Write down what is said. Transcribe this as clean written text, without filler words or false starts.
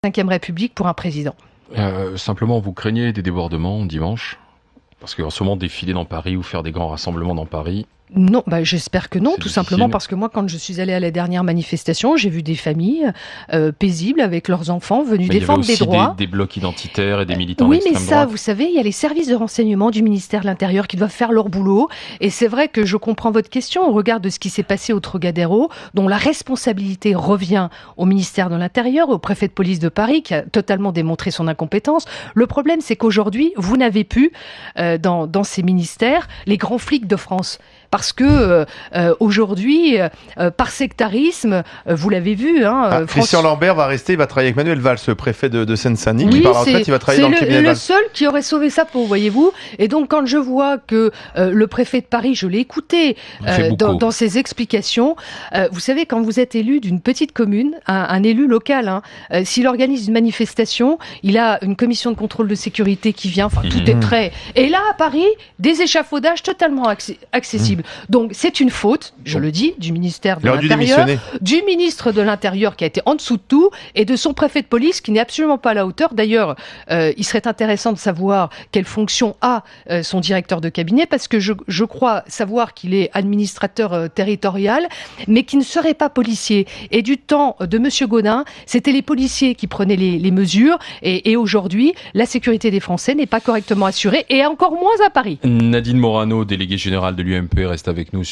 Ve République pour un président. Simplement, vous craignez des débordements dimanche? Parce qu'en ce moment, défiler dans Paris ou faire des grands rassemblements dans Paris... Non, j'espère que non, tout difficile. simplement parce que moi, quand je suis allée à la dernière manifestation, j'ai vu des familles paisibles avec leurs enfants venus défendre des droits. Il y avait aussi des blocs identitaires et des militants Oui, d'extrême mais ça, droite. vous savez, il y a les services de renseignement du ministère de l'Intérieur qui doivent faire leur boulot. Et c'est vrai que je comprends votre question au regard de ce qui s'est passé au Trocadéro, dont la responsabilité revient au ministère de l'Intérieur, au préfet de police de Paris, qui a totalement démontré son incompétence. Le problème, c'est qu'aujourd'hui, vous n'avez plus dans ces ministères les grands flics de France. Parce que aujourd'hui, par sectarisme, vous l'avez vu... Christian Lambert va rester, il va travailler avec Manuel Valls, le préfet de Seine-Saint-Denis, qui par la retraite, il va travailler dans le cabinet de Valls. C'est le seul qui aurait sauvé sa peau, voyez-vous. Et donc, quand je vois que le préfet de Paris, je l'ai écouté dans ses explications, vous savez, quand vous êtes élu d'une petite commune, un élu local, s'il organise une manifestation, il a une commission de contrôle de sécurité qui vient, tout est très... Et là, à Paris, des échafaudages totalement accessibles. Donc c'est une faute, je le dis, du ministère de l'Intérieur, du ministre de l'Intérieur qui a été en dessous de tout et de son préfet de police qui n'est absolument pas à la hauteur. D'ailleurs, il serait intéressant de savoir quelle fonction a son directeur de cabinet parce que je crois savoir qu'il est administrateur territorial mais qui ne serait pas policier. Et du temps de Monsieur Gaudin, c'était les policiers qui prenaient les mesures et aujourd'hui, la sécurité des Français n'est pas correctement assurée et encore moins à Paris. Nadine Morano, déléguée générale de l'UMP, reste avec nous.